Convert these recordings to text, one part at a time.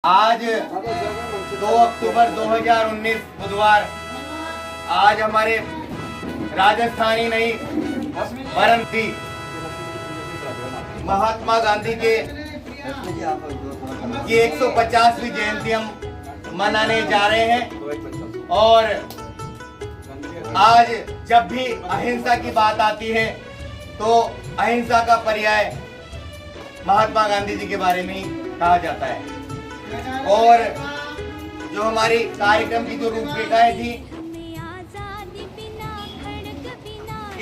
आज 2 अक्टूबर 2019 बुधवार, आज हमारे राजस्थानी नहीं परंतु महात्मा गांधी के ये 150वीं जयंती हम मनाने जा रहे हैं। और आज जब भी अहिंसा की बात आती है तो अहिंसा का पर्याय महात्मा गांधी जी के बारे में ही कहा जाता है। और जो हमारी कार्यक्रम की जो रूपरेखाएं थी,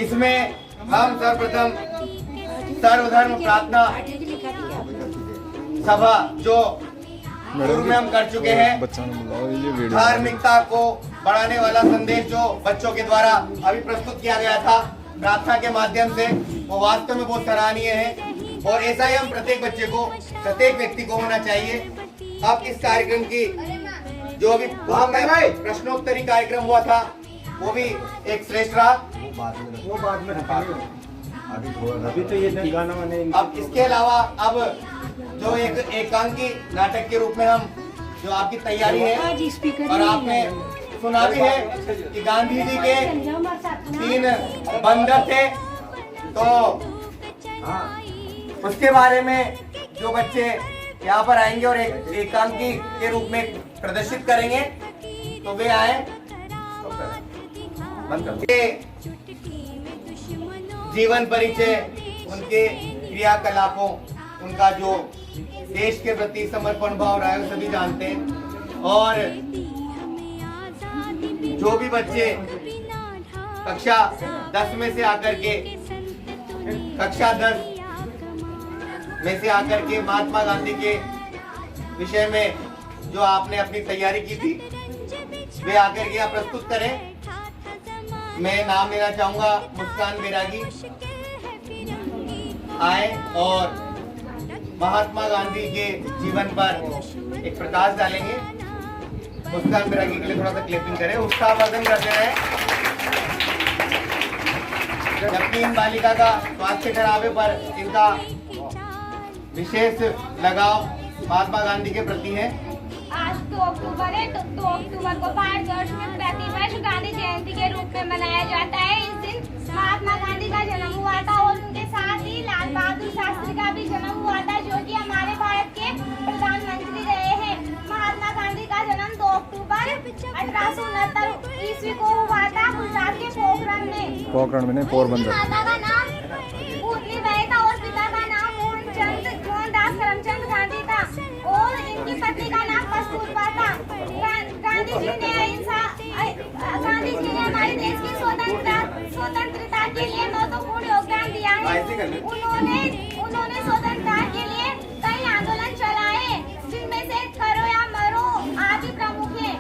इसमें हम सर्वप्रथम सर्वधर्म प्रार्थना सभा जो पूर्व में हम कर चुके हैं, धार्मिकता को बढ़ाने वाला संदेश जो बच्चों के द्वारा अभी प्रस्तुत किया गया था प्रार्थना के माध्यम से, वो वास्तव में बहुत सराहनीय है। और ऐसा ही हम प्रत्येक बच्चे को, प्रत्येक व्यक्ति को होना चाहिए। अब इस कार्यक्रम की जो अभी प्रश्नोत्तरी कार्यक्रम हुआ था वो भी एक श्रेष्ठ रहा, वो बाद में अभी तो ये गाना मैंने। अब इसके अलावा अब जो एक एकांकी नाटक के रूप में हम जो आपकी तैयारी है, और आपने सुना भी है कि गांधी जी के 3 बंदर थे, तो उसके बारे में जो बच्चे यहाँ पर आएंगे और एक एकांकी के रूप में प्रदर्शित करेंगे, तो वे आए। जीवन परिचय, उनके क्रियाकलापों, उनका जो देश के प्रति समर्पण भाव रहा है सभी जानते हैं। और जो भी बच्चे कक्षा 10 में से आकर के महात्मा गांधी के विषय में जो आपने अपनी तैयारी की थी, वे आकर के यहाँ प्रस्तुत करें। मैं नाम लेना चाहूंगा, मुस्कान बैरागी आए और महात्मा गांधी के जीवन पर एक प्रकाश डालेंगे। मुस्कान बैरागी के लिए थोड़ा सा क्लिपिंग करें, उत्साहवर्धन करते रहे। जबकि इन बालिका का स्वास्थ्य खराबे पर इनका विशेष लगाव महात्मा गांधी के प्रति है। आज 2 अक्टूबर है, तो 2 अक्टूबर को भारतवर्ष में प्रतिवर्ष गांधी जयंती के रूप में मनाया जाता है। इस दिन महात्मा गांधी का जन्म हुआ था और उनके साथ ही लाल बहादुर शास्त्री का भी जन्म हुआ था, जो कि हमारे भारत के प्रधानमंत्री रहे हैं। महात्मा गांधी का जन्म 2 अक्टूबर 1869 ईस्वी को हुआ था, गुजरात के पोखरण में पोरबंदर। माता का नाम पूतलीबाई था और पिता का नाम मोहनदास करमचंद गांधी था और इनकी पत्नी का नाम कस्तूरबा था। गांधी जी ने हमारे देश की स्वतंत्रता के लिए महत्वपूर्ण योगदान दिया है। उन्होंने स्वतंत्रता के लिए कई आंदोलन चलाए, जिनमें से करो या मरो आदि प्रमुख हैं।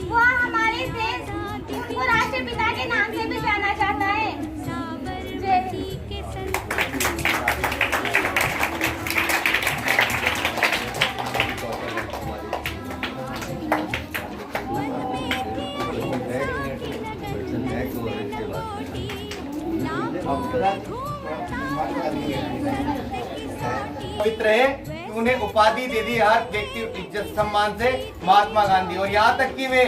वह हमारे देश उनको राष्ट्रपिता के नाम से भी जाना जाता है। पवित्र है, उन्हें उपाधि दे दी हर व्यक्ति इज्जत सम्मान से महात्मा गांधी। और यहाँ तक कि वे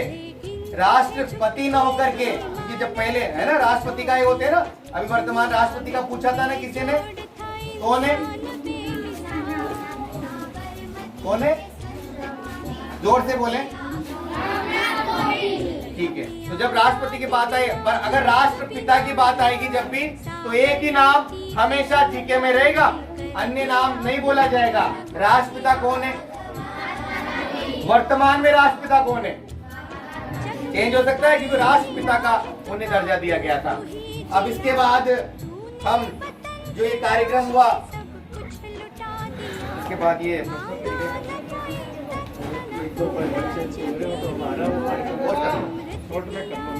राष्ट्रपति न होकर के, क्योंकि जब पहले है ना राष्ट्रपति का ये होते हैं ना, अभी वर्तमान राष्ट्रपति का पूछा था ना किसी ने, कौन है जोर से बोले, ठीक है। तो जब राष्ट्रपति की बात आए, पर अगर राष्ट्रपिता की बात आएगी जब भी, तो एक ही नाम हमेशा जीके में रहेगा, अन्य नाम नहीं बोला जाएगा। राष्ट्रपिता कौन है? वर्तमान में राष्ट्रपिता कौन है? चेंज हो सकता है, क्योंकि राष्ट्रपिता का उन्हें दर्जा दिया गया था। अब इसके बाद हम जो ये कार्यक्रम हुआ, इसके बाद ये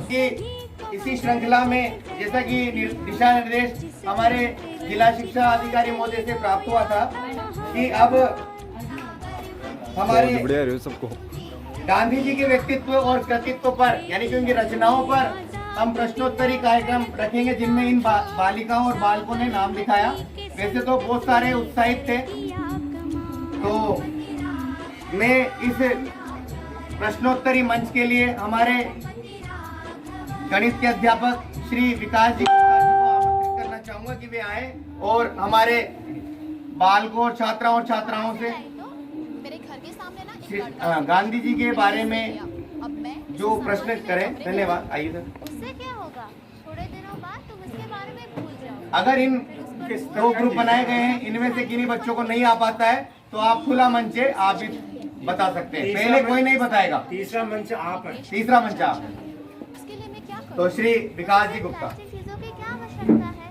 कि इसी श्रृंखला में जैसा कि दिशा निर्देश हमारे जिला शिक्षा अधिकारी महोदय से प्राप्त हुआ था कि अब हमारे गांधी जी के व्यक्तित्व और कृतित्व पर, यानी कि उनकी रचनाओं पर हम प्रश्नोत्तरी कार्यक्रम रखेंगे, जिनमें इन बालिकाओं और बालकों ने नाम लिखाया। वैसे तो बहुत सारे उत्साहित थे, तो मैं इस प्रश्नोत्तरी मंच के लिए हमारे गणित के अध्यापक श्री विकास जी गुप्ता जी को आमंत्रित करना चाहूंगा कि वे आए और हमारे बालकों और छात्राओं से गांधी जी के बारे में जो प्रश्न करें। धन्यवाद। आइए सर। उससे क्या होगा? थोड़े दिनों बाद तुम इसके बारे में भूल जाओगे। अगर इन दो ग्रुप बनाए गए हैं, इनमें से किन्हीं बच्चों को नहीं आ पाता है तो आप खुला मंच है, आप भी बता सकते हैं। पहले कोई नहीं बताएगा। तीसरा मंच आप है। तीसरा मंच आप। उसके लिए मैं क्या करूं? तो श्री विकास जी गुप्ता। ऐसी चीजों की क्या आवश्यकता है?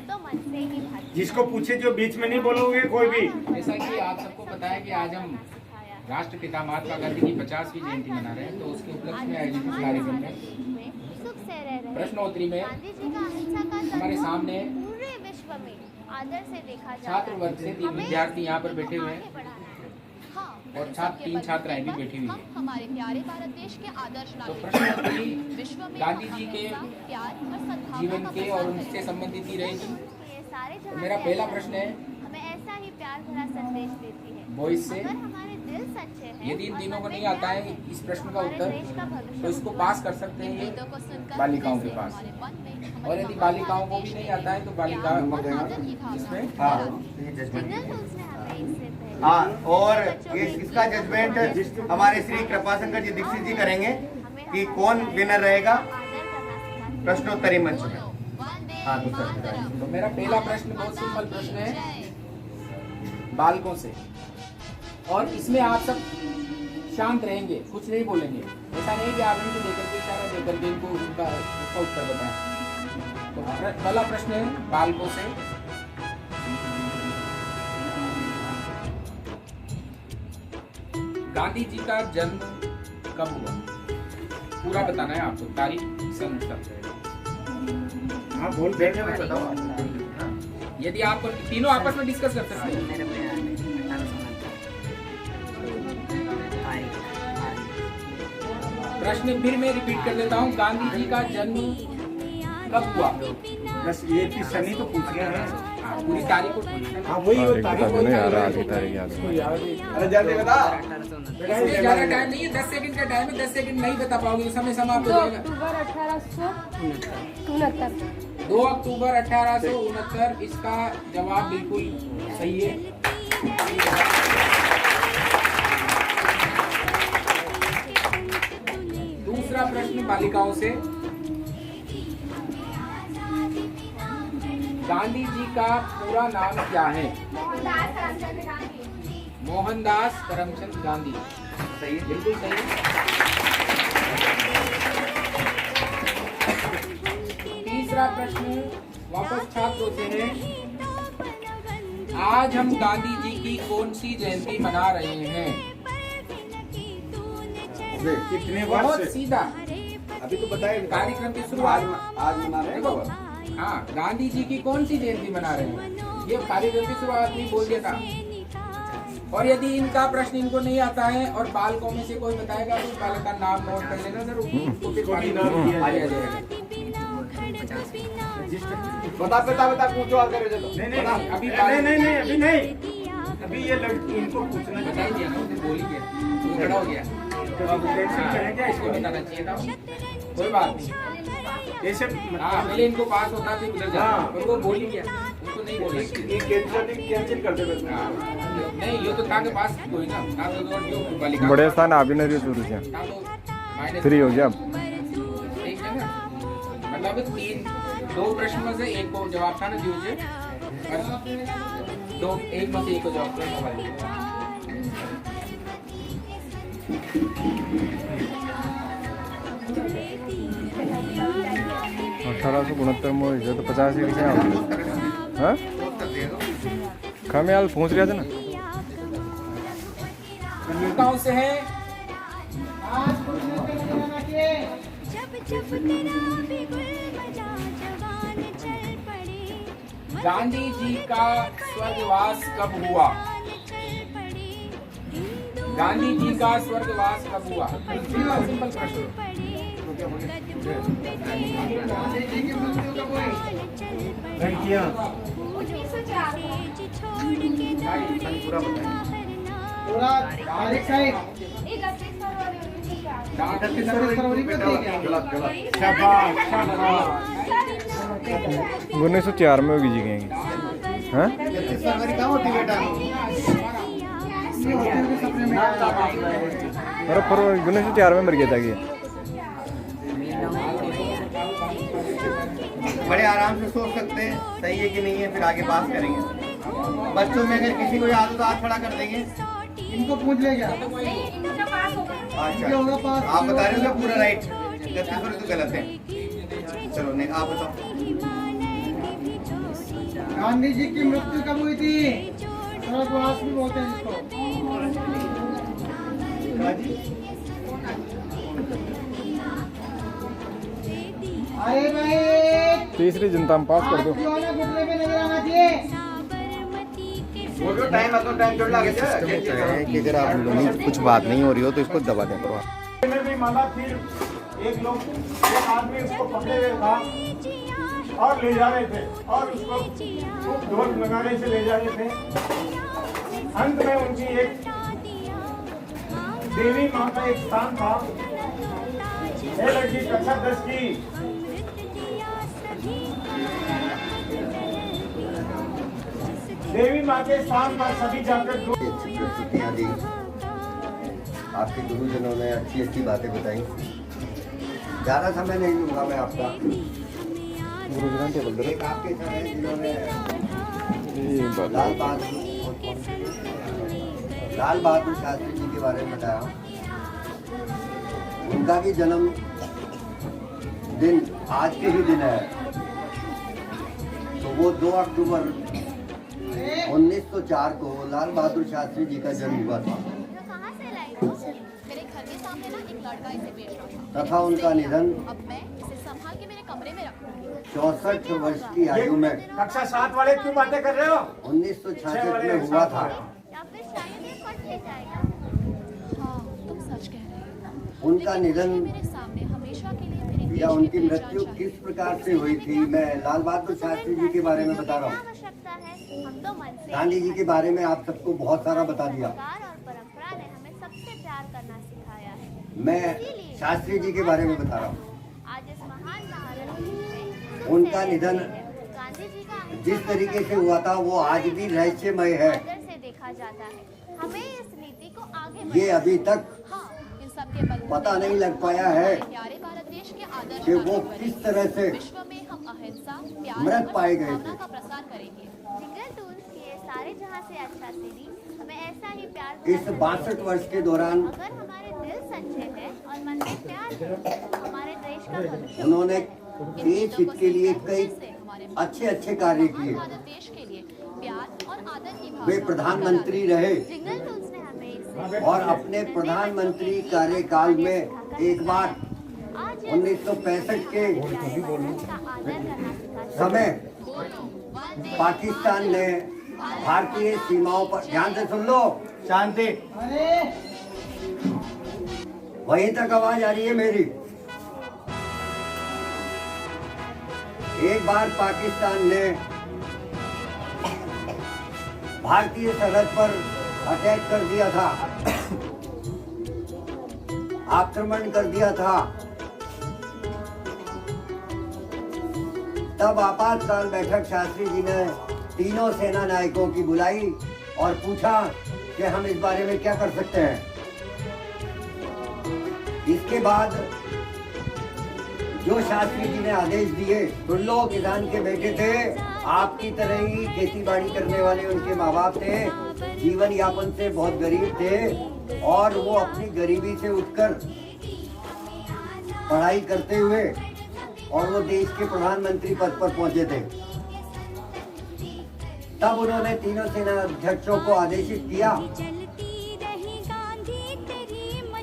तो मन से ही बात। जिसको पूछे जो बीच में नहीं बोलोगे कोई भी। जैसा कि आप सबको पता है कि आज हम राष्ट्रपिता महात्मा गांधी की 50वीं जयंती मना रहे हैं, तो उसके उपलक्ष्य में आयोजित कार्यक्रम में सुख से रह रहे। प्रश्नोत्तरी में गांधी जी का अहिंसा का हमारे सम्मान सामने पूरे विश्व में आदर से देखा जाता छात्र वर्ग से 3 विद्यार्थी यहाँ पर बैठे हुए हैं और छात्र 3 छात्राएं भी बैठी हुई हैं। हमारे प्यारे भारत देश के आदर्श तो नागरिक प्रश्नोत्तरी विश्व में गांधी जी के प्यार और सद्भावना जीवन का के और प्रसार उनसे करें। संबंधित ही रहेगी। ये सारे तो जहां मेरा से पहला आए प्रश्न है हमें ऐसा ही प्यार भरा संदेश देती है। बॉयज से। अगर हमारे दिल सच्चे हैं यदि इन और तीनों को मन में नहीं आता है प्यार इस प्रश्न का हमारे उत्तर, देश का भविष्य तो इसको होगा। पास कर सकते हैं ये गीतों को सुनकर बालिकाओं के जैसे पास। हमारे मन में हमारे और यदि महान बालिकाओं को भारत भी देश नहीं के आता है तो बालिका प्यार और आदर की भावना इसमें हाँ, सिग्नल रूल्स ने हमें इससे पहले हाँ, और इसका जजमेंट हमारे श्री कृपाशंकर जी दीक्षित जी करेंगे कि कौन विनर रहेगा प्रश्नोत्तरी मंच में। हाँ, दूसरा। तो मेरा पहला प्रश्न बहुत सिंपल प्रश्न है बालकों से, और इसमें आप सब शांत रहेंगे, कुछ नहीं बोलेंगे। ऐसा नहीं कि आप इनको देकर के इशारा देकर के इनको उसका उत्तर बताएं। तो पहला प्रश्न है बालकों से, गांधी जी का जन्म कब हुआ? पूरा बताना है आपको, तारीख सन सब। हाँ बोल देंगे। यदि आप तीनों आपस में डिस्कस कर सकते हैं। प्रश्न फिर मैं रिपीट कर देता हूँ, गांधी जी का जन्म कब हुआ? बस ये कि सनी तो पूछ गया है। हाँ, पूरी तारीख को पूछना। हाँ वही वो तारीख बता देना यार, आज की तारीख याद अरे जल्दी बता। इसमें ज्यादा टाइम नहीं है, 10 सेकंड का टाइम है। 10 सेकंड नहीं बता पाओगे, समय समाप्त हो जाएगा। 2 अक्टूबर 1869 इसका जवाब बिल्कुल सही है। दूसरा प्रश्न बालिकाओं से, गांधी जी का पूरा नाम क्या है? मोहनदास करमचंद गांधी। सही, बिल्कुल सही। तीसरा प्रश्न वापस छात्रों से है, आज हम गांधी जी की कौन सी जयंती मना रहे हैं? कितने बहुत वर्ष? सीधा, अभी तो बताए कार्यक्रम की शुरुआत। आज मना रहे देखो, हाँ, गांधी जी की कौन सी जयंती मना रहे हैं, ये कार्यक्रम की शुरुआत में बोल दिया था। और यदि इनका प्रश्न इनको नहीं आता है और बालकों में से कोई बताएगा तो उस बालक का नाम नोट कर लेना सर, उसको फिर कोई नाम दिया आ जाएगा। बता पूछो आकर चलो। नहीं अभी अभी ये लड़की इनको पूछना बता ही दिया ना, उसने बोल ही दिया, वो खड़ा हो गया। हाँ, इसको बताना चाहिए था, कोई बात नहीं। जैसे हाँ, पहले इनको पास होता फिर उधर जाता, पर वो बोल ही गया, उसको नहीं बोलना चाहिए। कैंसिल कर दे। हाँ, नहीं, ये तो था के पास कोई ना, था तो जो बालिका बड़े स्थान आप ही नहीं रहे शुरू से था तो माइनस फ्री हो गया अब। एक है ना, मतलब 2 प्रश्न में से एक को जवाब था ना दीजिए, और एक में से एक को जवाब था। 1869 में हुई तो 50 के क्या हाँ कम यार पहुँच गया था ना। गाँव से है, गांधी जी का स्वर्गवास कब हुआ? गांधी जी का स्वर्गवास कब हुआ? सिंपल प्रश्न। लड़कियाँ पूरा तारीख साइड 31 फरवरी 1904 फरवरी को थी क्या? शाबाश शाबाश 1904 में होगी जी कहेंगे हाँ 31 फरवरी कहाँ होती बेटा? ये होते हुए सपने में आया। अरे फरवरी 1904 में मर गया था कि बड़े आराम से सोच सकते हैं सही है कि नहीं है, फिर आगे पास करेंगे। बच्चों में अगर किसी को याद हो तो हाथ खड़ा कर देंगे। इनको पूछ ले क्या? इनका पास हो गया। अच्छा ये होगा पास। आप बता रहे हो पूरा राइट, 31 फरवरी तो गलत है। चलो नहीं आप बताओ। गांधी जी की मृत्यु कब हुई थी? स्वर्गवास भी बोलते हैं जिसको। अरे भाई तीसरी जनता में पास कर दो घुटने पे नजर आना चाहिए। वो जो टाइम है तो टाइम जोड़ लगे है कि अगर आप लोगों की कुछ बात नहीं हो रही हो तो इसको दबा दें करो। में भी माला फिर एक आदमी उसको पकड़े हुए था और ले जा रहे थे और उसको खूब ढोल नगाड़े से ले जा रहे थे। अंत में उनकी एक देवी माँ का एक स्थान था। ये लड़की कक्षा 10 की देवी माँ के स्थान पर सभी जाकर अच्छी प्रस्तुतियाँ दी, आपके गुरुजनों ने अच्छी अच्छी बातें बताई। ज़्यादा समय नहीं लूँगा मैं आपका। गुरुजन टेबल दे एक आपके सर हैं जिन्होंने ये बात लाल बहादुर शास्त्री जी के बारे में बताया। उनका भी जन्म दिन आज के ही दिन है, तो वो 2 अक्टूबर 1904 को लाल बहादुर शास्त्री जी का जन्म हुआ था कहाँ से लाई? मेरे घर के सामने ना एक लड़का इसे बेच रहा था। तथा उनका निधन अब मैं इसे संभाल के मेरे कमरे में रखूंगी। 64 वर्ष की आयु में कक्षा 7 वाले क्यों बातें कर रहे हो? 1966 में हुआ था। या फिर शायद ये फट ले जाएगा। हाँ, तुम सच कह रहे हो। उनका लेकिन निधन मुझे मेरे सामने हमेशा के लिए मेरे देश या की उनकी पहचान मृत्यु चाहिए। किस प्रकार से हुई थी, मैं लाल बहादुर शास्त्री जी के बारे में बता रहा हूँ। आवश्यकता है, हम तो मन से गांधी जी के बारे में आप सबको बहुत सारा बता दिया। संस्कार और परंपरा ने हमें सबसे प्यार करना सिखाया है। मैं शास्त्री जी के बारे में बता रहा हूँ। आज इस महान भारत देश में उनका निधन गांधी जी का जिस तरीके से हुआ था वो आज भी रहस्यमय है। आदर से देखा जाता है। हमें इस नीति को आगे ये अभी तक हाँ, इन सब के बल पता नहीं लग पाया है प्यारे भारत देश के आदर्श कि वो आगे किस तरह से बढ़े। विश्व में हम अहिंसा, प्यार मृत और पाए गए सद्भावना थे। का प्रसार करेंगे। जिंगल टूल्स की ये सारे जहां से अच्छा सीरी हमें ऐसा ही प्यार इस 62 वर्ष के दौरान अगर हमारे दिल सच्चे हैं और मन में प्यार है, तो हमारे देश का भविष्य उन्होंने देश हित के लिए कई अच्छे अच्छे कार्य किए। भारत देश के लिए प्यार और आदर की वे भावना प्रधानमंत्री रहे जिंगल टूल्स ने हमें इससे और अपने प्रधानमंत्री कार्यकाल में एक बार 1965 के समय पाकिस्तान ने भारतीय सीमाओं पर, ध्यान से सुन लो, शांति। अरे वहीं तक आवाज आ रही है मेरी। एक बार पाकिस्तान ने भारतीय सरहद पर अटैक कर दिया था, आक्रमण कर दिया था। तब आपातकाल बैठक शास्त्री जी ने तीनों सेना नायकों की बुलाई और पूछा कि हम इस बारे में क्या कर सकते हैं। इसके बाद जो शास्त्री जी ने आदेश दिए, टुल्लो किसान के बेटे थे, आपकी तरह ही खेती बाड़ी करने वाले उनके माँ बाप थे, जीवन यापन से बहुत गरीब थे और वो अपनी गरीबी से उठकर पढ़ाई करते हुए और वो देश के प्रधानमंत्री पद पर पहुंचे थे। तब उन्होंने तीनों सेना अध्यक्षों को आदेशित किया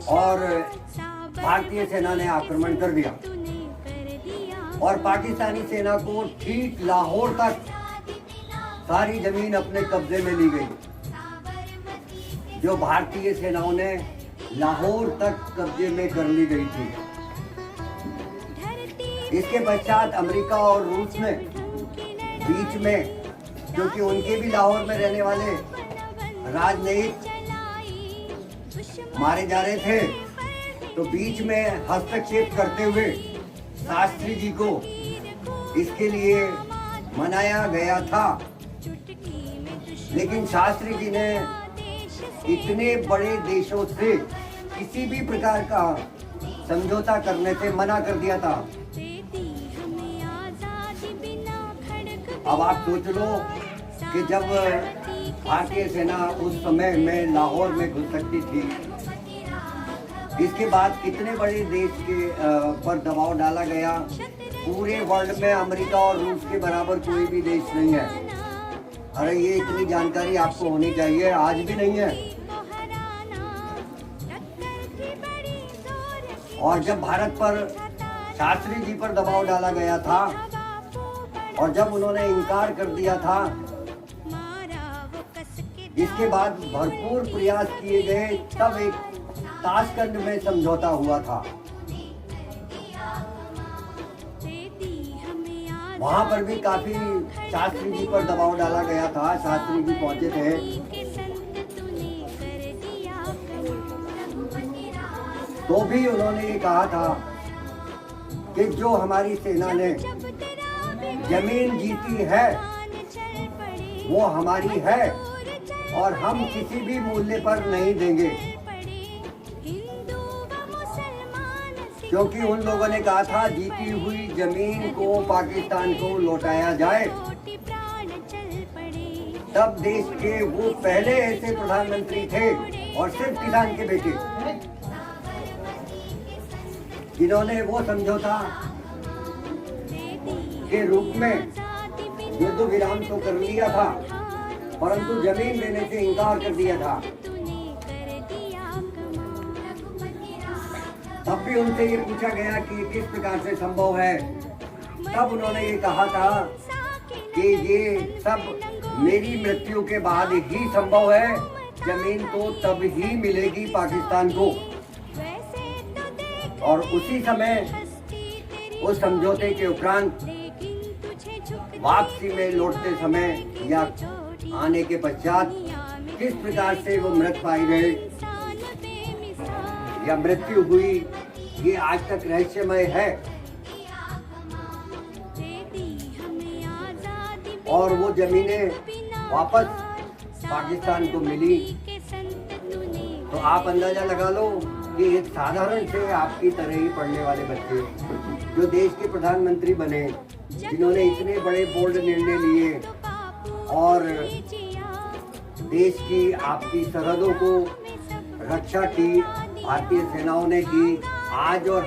और भारतीय सेना ने आक्रमण कर दिया और पाकिस्तानी सेना को ठीक लाहौर तक सारी जमीन अपने कब्जे में ली गई। जो भारतीय सेनाओं ने लाहौर तक कब्जे में कर ली गई थी। इसके पश्चात अमेरिका और रूस ने बीच में, क्योंकि उनके भी लाहौर में रहने वाले राजनयिक मारे जा रहे थे, तो बीच में हस्तक्षेप करते हुए शास्त्री जी को इसके लिए मनाया गया था। लेकिन शास्त्री जी ने इतने बड़े देशों से किसी भी प्रकार का समझौता करने से मना कर दिया था। अब आप सोच लो कि जब भारतीय सेना उस समय में लाहौर में घुस सकती थी, इसके बाद कितने बड़े देश के पर दबाव डाला गया। पूरे वर्ल्ड में अमेरिका और रूस के बराबर कोई भी देश नहीं है। अरे ये इतनी जानकारी आपको होनी चाहिए, आज भी नहीं है। और जब भारत पर शास्त्री जी पर दबाव डाला गया था और जब उन्होंने इनकार कर दिया था, इसके बाद भरपूर प्रयास किए गए, तब एक ताशकंद में समझौता हुआ था। वहां पर भी काफी शास्त्री जी पर दबाव डाला गया था। शास्त्री जी पहुंचे थे तो भी उन्होंने ये कहा था कि जो हमारी सेना ने जमीन जीती है वो हमारी है और हम किसी भी मूल्य पर नहीं देंगे। क्योंकि उन लोगों ने कहा था जीती हुई जमीन को पाकिस्तान को लौटाया जाए। तब देश के वो पहले ऐसे प्रधानमंत्री थे और सिर्फ किसान के बेटे, जिन्होंने वो समझौता के रूप में युद्ध विराम तो कर लिया था, परंतु जमीन देने से इनकार कर दिया था। तब भी उनसे ये पूछा गया कि किस प्रकार से संभव है। तब उन्होंने ये कहा था कि ये सब मेरी मृत्यु के बाद ही संभव है। जमीन तो तब ही मिलेगी पाकिस्तान को। और उसी समय उस समझौते के उपरांत वापसी में लौटते समय या आने के पश्चात किस प्रकार से वो मृत पाए गए या मृत्यु हुई, ये आज तक रहस्यमय है। और वो जमीनें वापस पाकिस्तान को मिली, तो आप अंदाजा लगा लो कि एक साधारण से आपकी तरह ही पढ़ने वाले बच्चे जो देश के प्रधानमंत्री बने, जिन्होंने इतने बड़े बोल्ड निर्णय लिए और देश की आपकी सरहदों को रक्षा की भारतीय सेनाओं ने की, आज और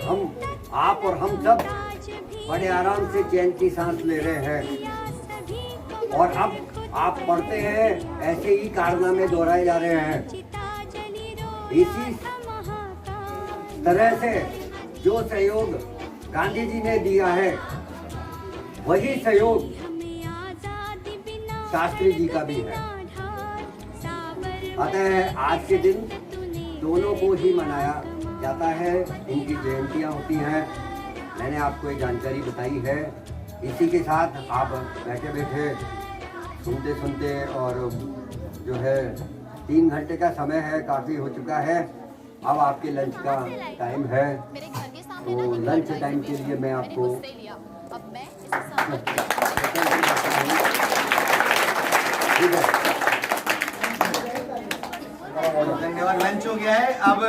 आप और हम सब बड़े आराम से चैन की सांस ले रहे हैं। और अब आप पढ़ते हैं ऐसे ही कारनामे दोहराए जा रहे हैं। इसी तरह से जो सहयोग गांधी जी ने दिया है वही सहयोग शास्त्री जी का भी है। अतः आज के दिन दोनों को ही मनाया जाता है, इनकी जयंतियां होती हैं। मैंने आपको ये जानकारी बताई है। इसी के साथ आप बैठे बैठे सुनते सुनते, और जो है 3 घंटे का समय है, काफ़ी हो चुका है। अब आपके लंच का टाइम है, तो लंच टाइम के लिए मैं आपको धन्यवाद। लंच हो गया है अब।